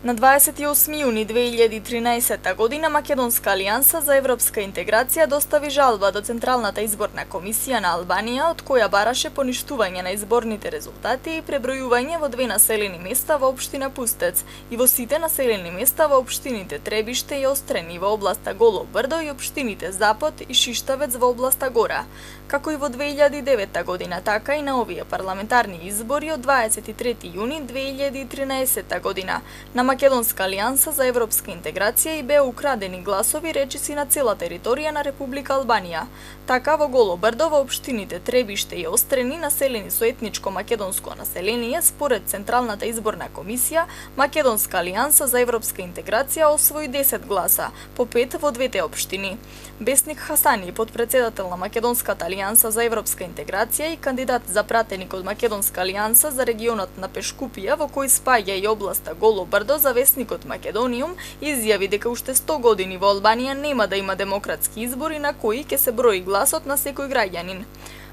На 28 јуни 2013 година Македонска алијанса за европска интеграција достави жалба до Централната изборна комисија на Албанија, од која бараше поништување на изборните резултати и пребројување во две населени места во општина Пустец и во сите населени места во општините Требиште и Острени во областа Голо Брдо и општините Запад и Шиштавец во областа Гора. Како и во 2009 година, така и на овие парламентарни избори од 23 јуни 2013 година на Македонска алијанса за европска интеграција и беа украдени гласови речиси на цела територија на Република Албанија. Така во Голо Брдо во општините Требиште и Острени, населени со етничко македонско население, според Централната изборна комисија, Македонска алијанса за европска интеграција освои 10 гласа, по 5 во двете општини. Бесник Хасани, подпредседател на Македонската алијанса за европска интеграција и кандидат за пратеник од Македонска алијанса за регионот на Пешкупија, во кој спаѓа и областа Голо Брдо, за весникот Македониум, изјави дека уште 100 години во Албанија нема да има демократски избори на кои ќе се брои гласот на секој граѓанин.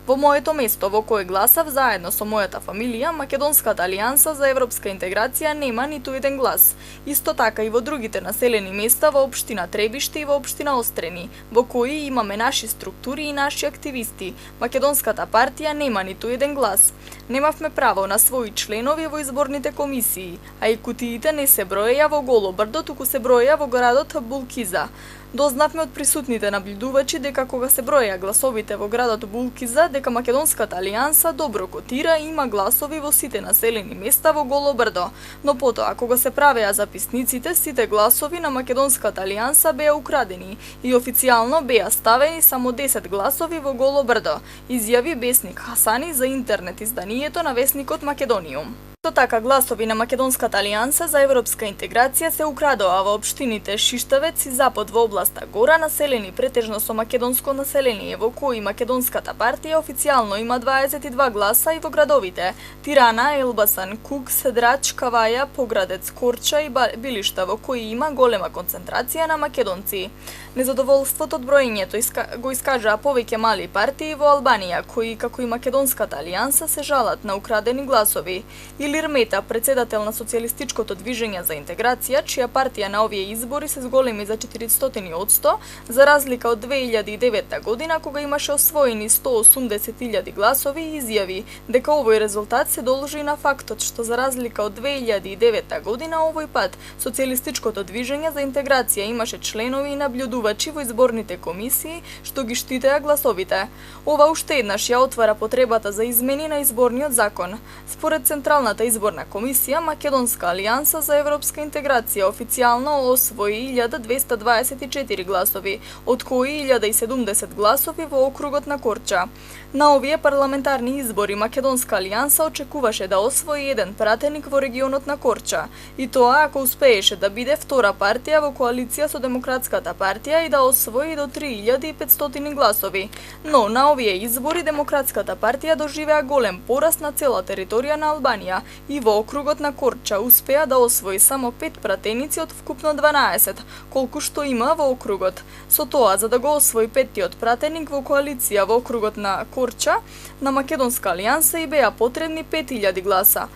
Во моето место во кое гласав заедно со мојата фамилија, Македонската алијанса за европска интеграција нема ниту еден глас. Исто така и во другите населени места во општина Требиште и во општина Острени, во кои имаме наши структури и наши активисти. Македонската партија нема ниту еден глас. Немавме право на своји членови во изборните комисии, а и кутиите не се броеја во Голо Брдо, туку се броеја во градот Булкиза. Дознавме од присутните наблюдувачи дека кога се броеја гласовите во градот Булкиза, дека Македонската алијанса добро котира и има гласови во сите населени места во Голо Брдо, но потоа кога се правеа записниците, сите гласови на Македонската алијанса беа украдени и официјално беа ставени само 10 гласови во Голо Брдо, изјави Бесник Хасани за интернет изданието на весникот Македониум. Исто така гласови на Македонската алијанса за европска интеграција се украдоа во општините Шиштавец и Запад во областа Гора, населени претежно со македонско население, во кои Македонската партија официјално има 22 гласа, и во градовите Тирана, Елбасан, Кук, Седрач, Каваја, Поградец, Корча и Билишта, во кои има голема концентрација на македонци. Незадоволството од броењето го искажаа повеќе мали партии во Албанија, кои, како и Македонската алијанса, се жалат на украдени гласови. Илир Мета, председател на Социјалистичкото движење за интеграција, чија партија на овие избори се зголеми за 400%, за разлика од 2009 година, кога имаше освоени 180.000 гласови, изјави дека овој резултат се должи на фактот што за разлика од 2009 година овој пат Социјалистичкото движење за интеграција имаше членови и наблюдувачи во изборните комисии што ги штитеа гласовите. Ова уште еднаш ја отвара потребата за измени на изборниот закон. Според Централната изборна комисија, Македонска алијанса за европска интеграција официјално освои 1224 гласови, од кои 1070 гласови во округот на Корча. На овие парламентарни избори Македонска алијанса очекуваше да освои еден пратеник во регионот на Корча, и тоа ако успееше да биде втора партија во коалиција со Демократската партија и да освои до 3500 гласови. Но на овие избори Демократската партија доживеа голем пораст на цела територија на Албанија и во округот на Корча успеа да освои само 5 пратеници од вкупно 12, колку што има во округот. Со тоа, за да го освои петтиот пратеник во коалиција во округот на Корча, на Македонска алијанса и беа потребни 5000 гласа.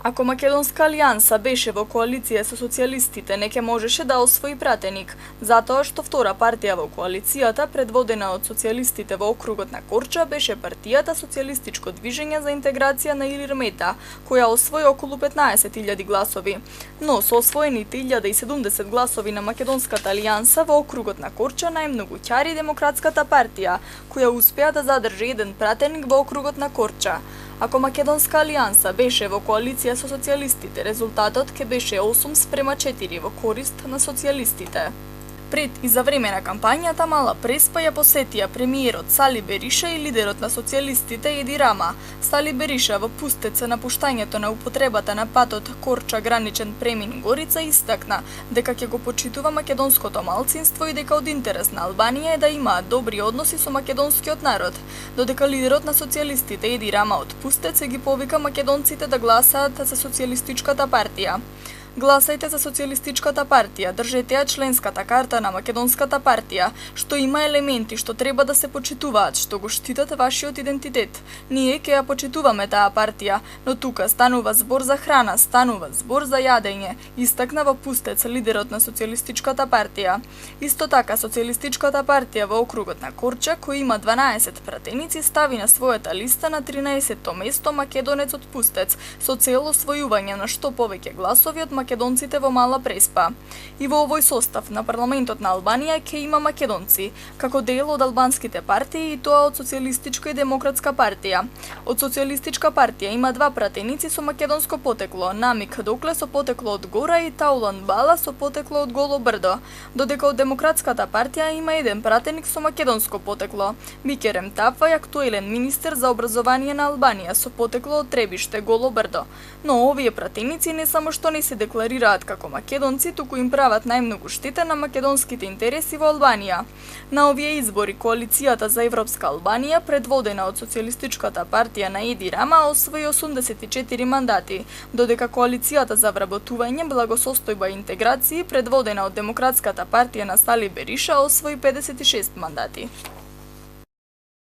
Ако Македонска алијанса беше во коалиција со социјалистите, не ке можеше да освои пратеник, затоа што втора партија во коалицијата, предводена од социјалистите во округот на Корча, беше партијата Социјалистичко движење за интеграција на Илир Мета, која освои околу 15.000 гласови. Но со освоените 1070 гласови на Македонската алијанса во округот на Корча најмногу ќари Демократската партија, која успеа да задржи еден пратеник во округот на Корча. Ако Македонска алијанса беше во коалиција со социјалистите, резултатот ќе беше 8:4 во корист на социјалистите. Пред и за време на кампањата Мала Преспа ја посетија премиерот Сали Бериша и лидерот на социјалистите Еди Рама. Сали Бериша во Пустец на пуштањето на употребата на патот Корча граничен премин Горица истакна дека ќе го почитува македонското малцинство и дека од интерес на Албанија е да имаат добри односи со македонскиот народ. Додека лидерот на социјалистите Еди Рама од Пустец ги повика македонците да гласаат за Социјалистичката партија. Гласајте за Социјалистичката партија, држете ја членската карта на Македонската партија, што има елементи што треба да се почитуваат, што го штитат вашиот идентитет. Ние ќе ја почитуваме таа партија, но тука станува збор за храна, станува збор за јадење, истакна во Пустец лидерот на Социјалистичката партија. Исто така Социјалистичката партија во округот на Корча, кој има 12 пратеници, стави на својата листа на 13-то место Македонец од Пустец, со цел освојување на што повеќе гласови од македонците во Мала Преспа. И во овој состав на парламентот на Албанија ќе има македонци, како дел од албанските партии и тоа од Социјалистичка и Демократска партија. Од Социјалистичка партија има два пратеници со македонско потекло, Намик Докле со потекло од Гора и Таулан Бала со потекло од Голо Брдо, додека од Демократската партија има еден пратеник со македонско потекло, Бикерем Тапвај, актуелен министер за образование на Албанија со потекло од Требиште, Голо Брдо. Но овие пратеници не само што не се декларираат како македонци, туку им прават најмногу штета на македонските интереси во Албанија. На овие избори коалицијата за Европска Албанија, предводена од Социјалистичката партија на Еди Рама, освои 84 мандати, додека коалицијата за вработување, благосостојба и интеграција, предводена од Демократската партија на Сали Бериша, освои 56 мандати.